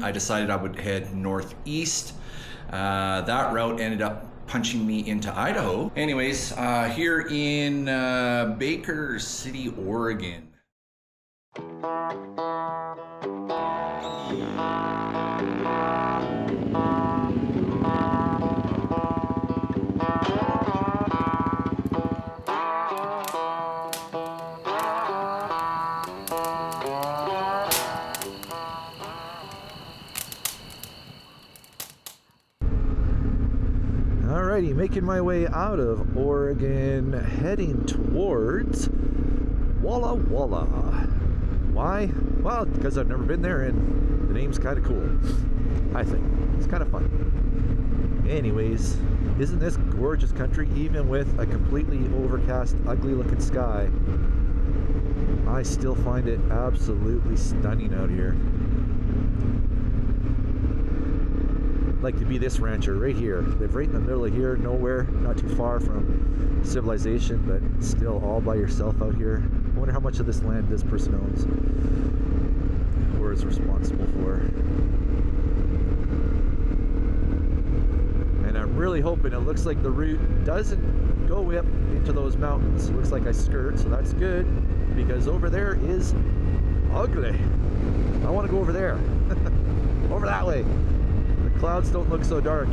I decided I would head northeast. That route ended up punching me into Idaho. Anyways, here in Baker City, Oregon. Alrighty, making my way out of Oregon, heading towards Walla Walla. Why? Well, because I've never been there and the name's kind of cool. I think. It's kind of fun. Anyways, isn't this gorgeous country, even with a completely overcast, ugly looking sky? I still find it absolutely stunning out here. Like to be this rancher right here. Live right in the middle of here, nowhere, not too far from civilization, but still all by yourself out here. I wonder how much of this land this person owns or is responsible for. And I'm really hoping, it looks like the route doesn't go up into those mountains. It looks like I skirt, so that's good, because over there is ugly. I want to go over there. Over that way. Clouds don't look so dark.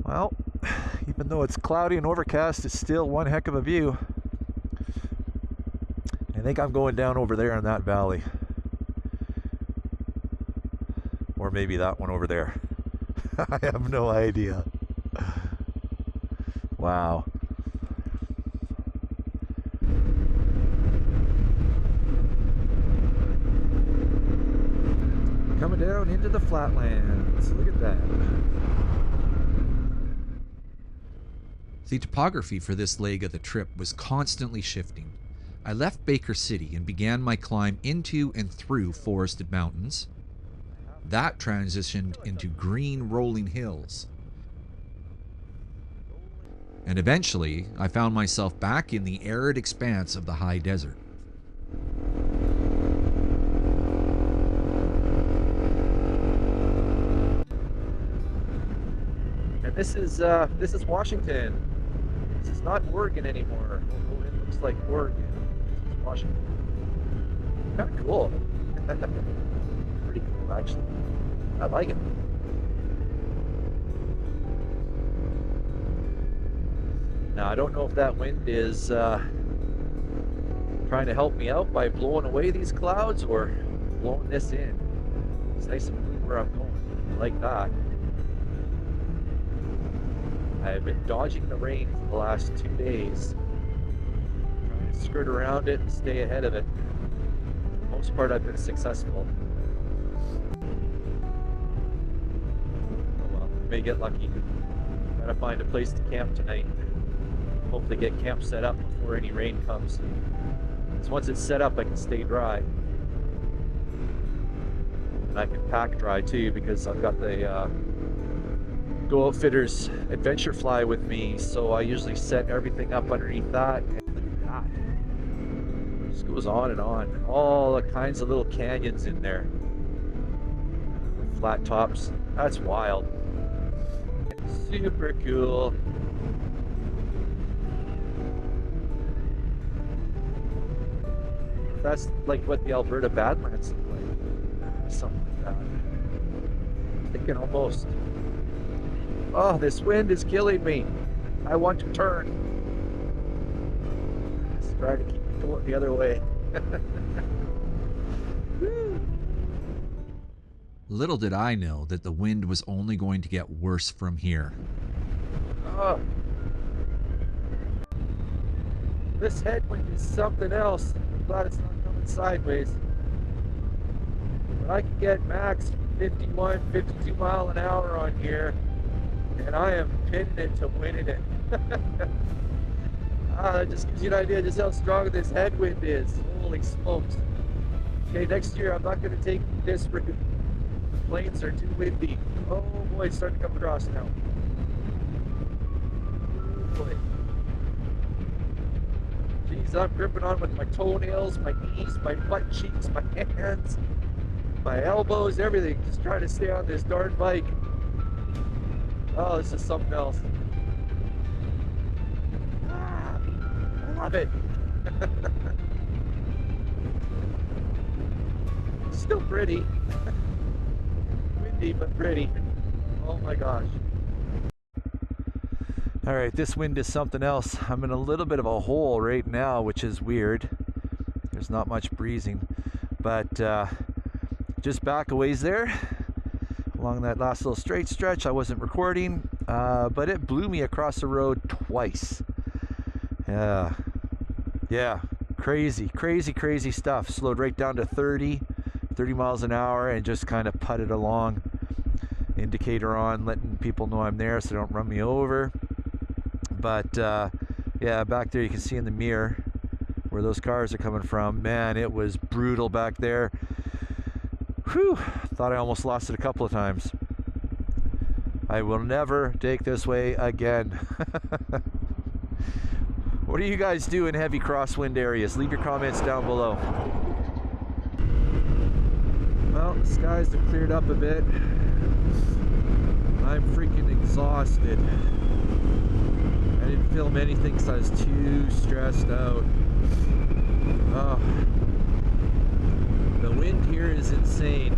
Well, even though it's cloudy and overcast, it's still one heck of a view. I think I'm going down over there in that valley. Or maybe that one over there. I have no idea. Wow. Coming down into the flatlands. Look at that. The topography for this leg of the trip was constantly shifting. I left Baker City and began my climb into and through forested mountains. That transitioned into green rolling hills. And eventually, I found myself back in the arid expanse of the high desert. This is Washington. This is not Oregon anymore. Oh, it looks like Oregon. This is Washington. Kind of cool. Pretty cool, actually. I like it. Now, I don't know if that wind is trying to help me out by blowing away these clouds or blowing this in. It's nice and blue where I'm going. I like that. I've been dodging the rain for the last 2 days, trying to skirt around it and stay ahead of it. For the most part, I've been successful. Oh well, may get lucky. Gotta find a place to camp tonight. Hopefully get camp set up before any rain comes. Because once it's set up, I can stay dry. And I can pack dry too, because I've got the Go Outfitters Adventure Fly with me, so I usually set everything up underneath that. And look at that. It just goes on and on. All the kinds of little canyons in there. Flat tops. That's wild. Super cool. That's like what the Alberta Badlands look like. Something like that. I'm thinking almost. Oh, this wind is killing me. I want to turn. Let's try to keep it going the other way. Little did I know that the wind was only going to get worse from here. Oh. This headwind is something else. I'm glad it's not coming sideways. But I can get max 51, 52 mile an hour on here. And I am pinning it to winning it. That just gives you an idea just how strong this headwind is. Holy smokes. Okay, next year I'm not going to take this route. The plains are too windy. Oh boy, it's starting to come across now. Oh boy. Geez, I'm gripping on with my toenails, my knees, my butt cheeks, my hands, my elbows, everything. Just trying to stay on this darn bike. Oh, this is something else. Ah, I love it. Still pretty. Windy, but pretty. Oh my gosh. All right, this wind is something else. I'm in a little bit of a hole right now, which is weird. There's not much breezing, but just back a ways there along that last little straight stretch. I wasn't recording, but it blew me across the road twice. Yeah, crazy stuff. Slowed right down to 30 miles an hour and just kind of putted along. Indicator on, letting people know I'm there so they don't run me over. But yeah, back there you can see in the mirror where those cars are coming from. Man, it was brutal back there. Whew, thought I almost lost it a couple of times. I will never take this way again. What do you guys do in heavy crosswind areas? Leave your comments down below. Well, the skies have cleared up a bit. I'm freaking exhausted. I didn't film anything because I was too stressed out. Oh. The wind here is insane.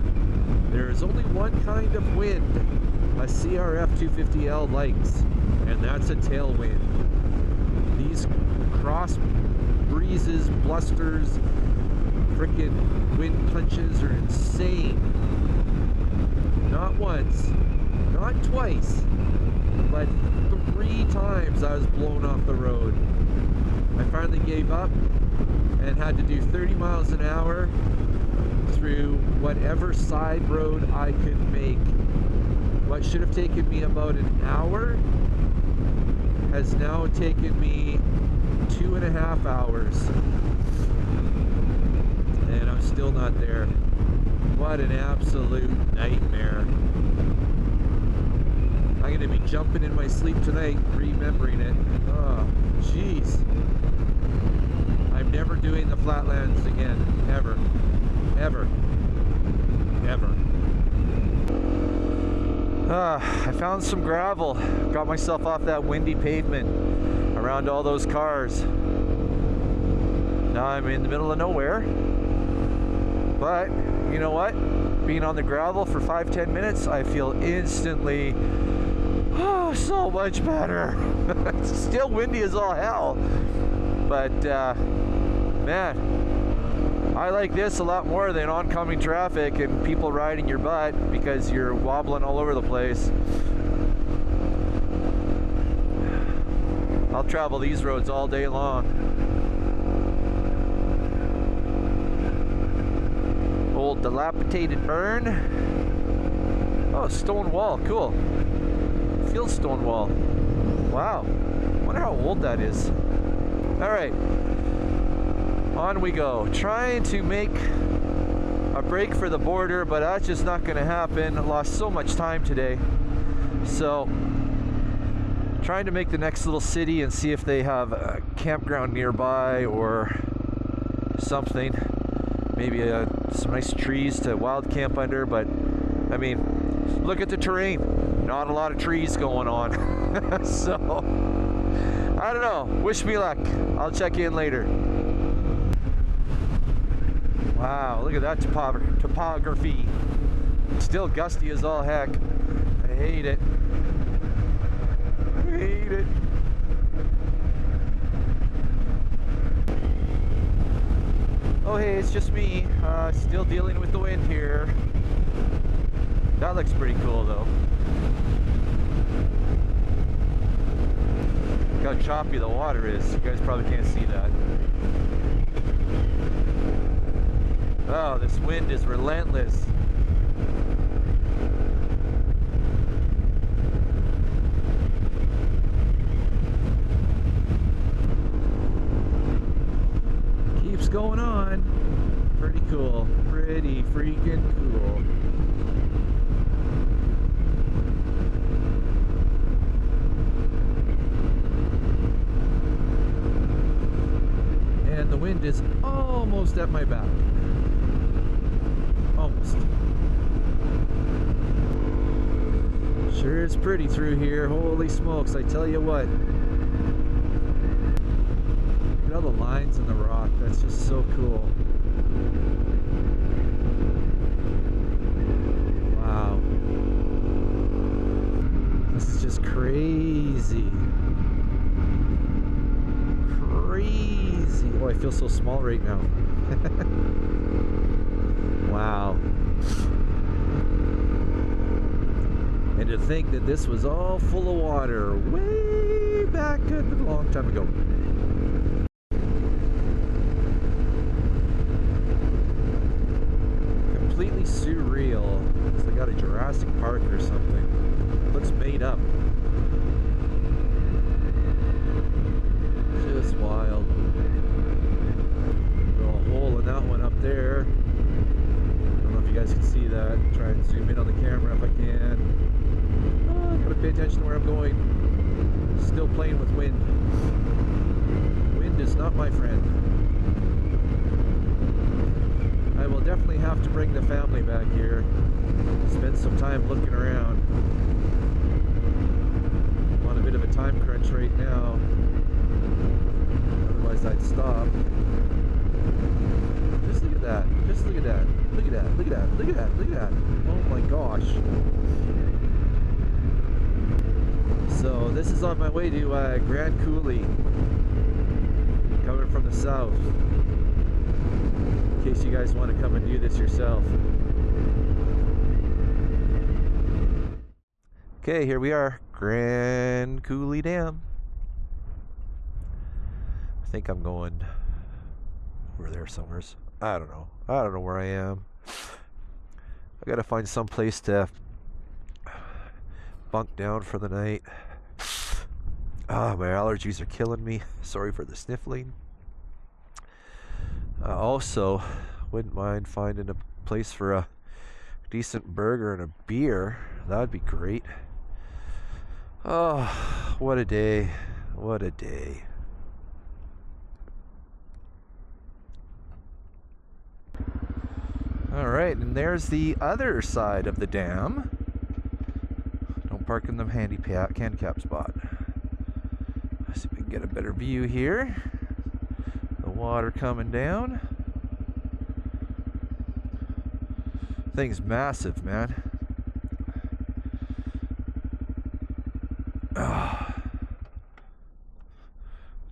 There is only one kind of wind a CRF250L likes, and that's a tailwind. These cross breezes, blusters, freaking wind punches are insane. Not once, not twice, but 3 times I was blown off the road. I finally gave up and had to do 30 miles an hour through whatever side road I could make. What should have taken me about an hour has now taken me 2.5 hours. And I'm still not there. What an absolute nightmare. I'm going to be jumping in my sleep tonight, remembering it. Oh, jeez. I'm never doing the flatlands again. Ever. Ever. Ever. I found some gravel. Got myself off that windy pavement around all those cars. Now I'm in the middle of nowhere. But, you know what? Being on the gravel for 5-10 minutes, I feel instantly so much better. It's still windy as all hell. But, man, I like this a lot more than oncoming traffic and people riding your butt because you're wobbling all over the place. I'll travel these roads all day long. Old dilapidated burn. Oh, stone wall, cool. Field stone wall. Wow. Wonder how old that is. All right. On we go. Trying to make a break for the border, but that's just not going to happen. I lost so much time today. So, trying to make the next little city and see if they have a campground nearby or something. Maybe some nice trees to wild camp under, but I mean, look at the terrain. Not a lot of trees going on. So, I don't know. Wish me luck. I'll check in later. Wow, look at that topography. Still gusty as all heck. I hate it. I hate it. Oh hey, it's just me. Still dealing with the wind here. That looks pretty cool though. Look how choppy the water is. You guys probably can't see that. Oh, this wind is relentless. Keeps going on. Pretty cool. Pretty freaking cool. wind is almost at my back. Almost. Sure is pretty through here. Holy smokes, I tell you what. Look at all the lines in the rock. That's just so cool. Wow. This is just crazy. Crazy. Oh, I feel so small right now. Wow. And to think that this was all full of water way back a long time ago. Completely surreal. It's like out of Jurassic Park or something. Looks made up. Just wild. Little hole in that one up there. I don't know if you guys can see that. Try and zoom in on the camera if I can. Oh, I gotta pay attention to where I'm going. Still playing with wind. Wind is not my friend. I will definitely have to bring the family back here. Spend some time looking around. I'm on a bit of a time crunch right now. Otherwise I'd stop. Just look at that. Just look at that. Look at that. Look at that. Look at that. Look at that. Oh my gosh. So this is on my way to Grand Coulee. Coming from the south. In case you guys want to come and do this yourself. Okay, here we are. Grand Coulee Dam. I think I'm going over there somewhere. I don't know. I don't know where I am. I gotta find some place to bunk down for the night. Ah, my allergies are killing me. Sorry for the sniffling. Also, wouldn't mind finding a place for a decent burger and a beer. That'd be great. Oh, what a day. What a day. Alright, and there's the other side of the dam. Don't park in the handicap spot. Let's see if we can get a better view here. The water coming down. Thing's massive, man.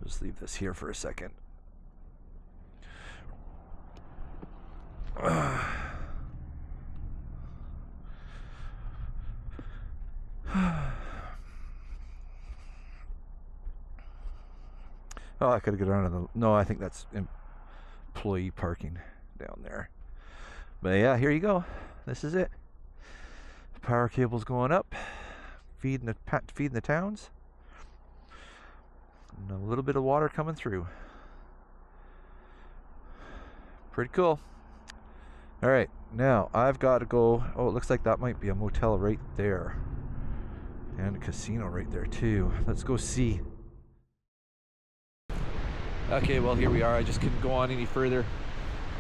Just leave this here for a second. Oh, I could get around to the... No, I think that's employee parking down there. But yeah, here you go. This is it. Power cable's going up, feeding the towns, and a little bit of water coming through. Pretty cool. All right, now I've got to go. Oh, it looks like that might be a motel right there, and a casino right there too. Let's go see. Okay, well, here we are. I just couldn't go on any further.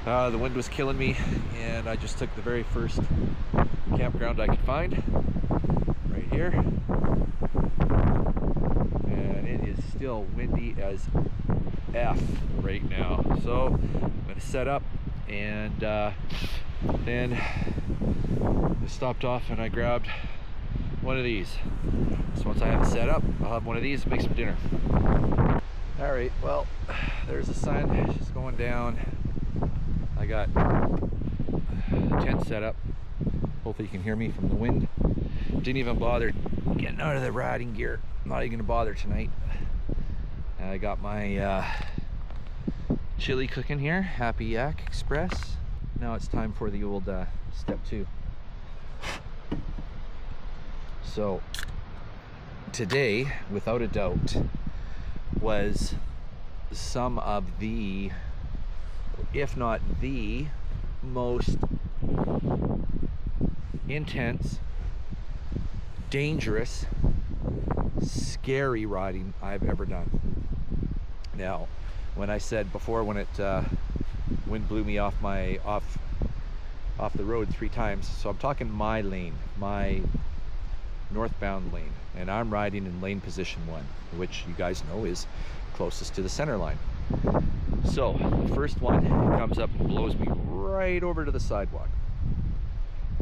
The wind was killing me, and I just took the very first campground I could find, right here. And it is still windy as F right now. So I'm going to set up, and then I stopped off and I grabbed one of these. So once I have it set up, I'll have one of these and make some dinner. Alright, well, there's the sun just going down. I got the tent set up. Hopefully you can hear me from the wind. Didn't even bother getting out of the riding gear. I'm not even gonna bother tonight. I got my chili cooking here, Happy Yak Express. Now it's time for the old step 2. So today, without a doubt, was some of the, if not the most intense, dangerous, scary riding I've ever done. Now, when I said before, when it wind blew me off the road 3 times. So I'm talking my lane, my northbound lane, and I'm riding in lane position 1, which you guys know is closest to the center line. So the first one comes up and blows me right over to the sidewalk.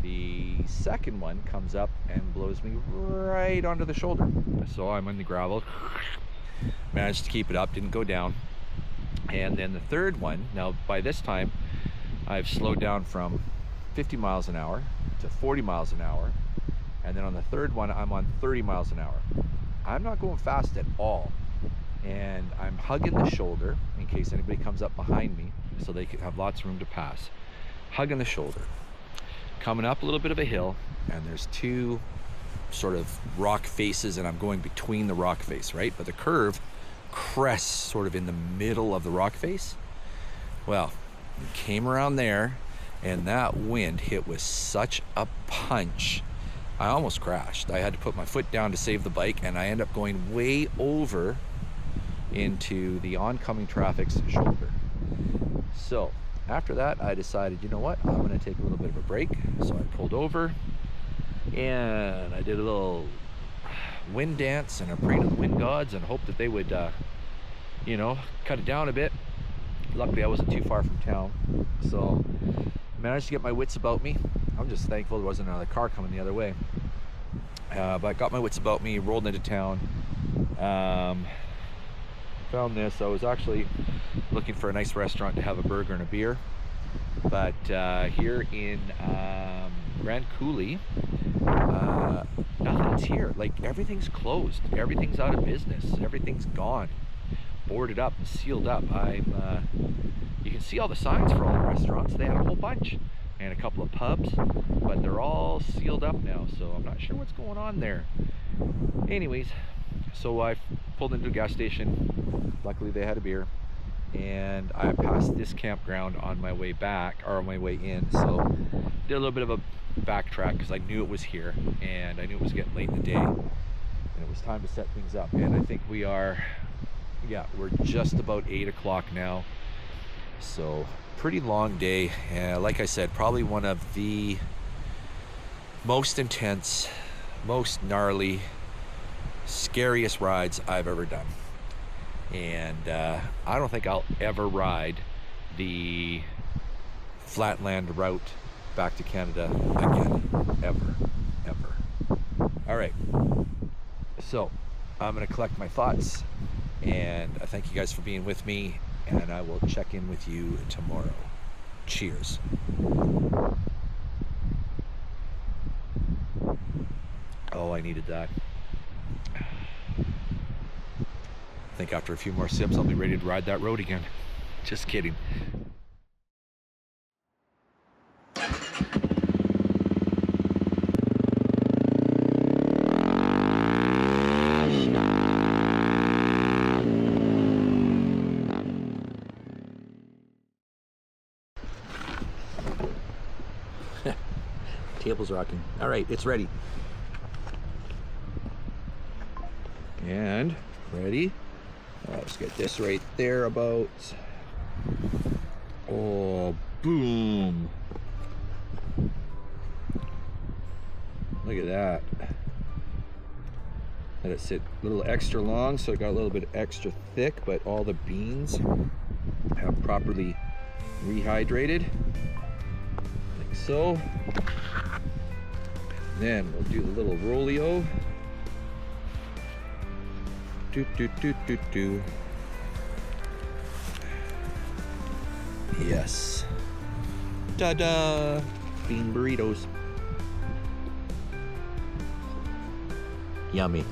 The second one comes up and blows me right onto the shoulder. So I'm on the gravel, managed to keep it up, didn't go down. And then the third one, now by this time I've slowed down from 50 miles an hour to 40 miles an hour. And then on the third one, I'm on 30 miles an hour. I'm not going fast at all. And I'm hugging the shoulder in case anybody comes up behind me so they can have lots of room to pass. Hugging the shoulder. Coming up a little bit of a hill, and there's 2 sort of rock faces, and I'm going between the rock face, right? But the curve crests sort of in the middle of the rock face. Well, it came around there, and that wind hit with such a punch, I almost crashed. I had to put my foot down to save the bike, and I ended up going way over into the oncoming traffic's shoulder. So after that, I decided, you know what, I'm going to take a little bit of a break. So I pulled over and I did a little wind dance, and I prayed to the wind gods and hoped that they would you know, cut it down a bit. Luckily I wasn't too far from town, so managed to get my wits about me. I'm just thankful there wasn't another car coming the other way. But I got my wits about me, rolled into town. Found this. I was actually looking for a nice restaurant to have a burger and a beer, but here in Grand Coulee, nothing's here. Like, everything's closed, everything's out of business, everything's gone, boarded up and sealed up. You can see all the signs for all the restaurants. They had a whole bunch and a couple of pubs, but they're all sealed up now, so I'm not sure what's going on there. Anyways, so I pulled into a gas station. Luckily they had a beer, and I passed this campground on my way back, or on my way in. So did a little bit of a backtrack because I knew it was here, and I knew it was getting late in the day, and it was time to set things up. And I think we are, yeah, we're just about 8 o'clock now. So pretty long day. Like I said, probably one of the most intense, most gnarly, scariest rides I've ever done. And I don't think I'll ever ride the flatland route back to Canada again, ever. All right, so I'm gonna collect my thoughts, and I thank you guys for being with me, and I will check in with you tomorrow. Cheers. Oh, I needed that. I think after a few more sips, I'll be ready to ride that road again. Just kidding. Table's rocking. All right, it's ready. And ready. Let's get this right there about. Oh, boom. Look at that. Let it sit a little extra long, so it got a little bit extra thick, but all the beans have properly rehydrated, like so. Then we'll do the little rollio. Do do do do do. Yes. Ta-da! Bean burritos. Yummy.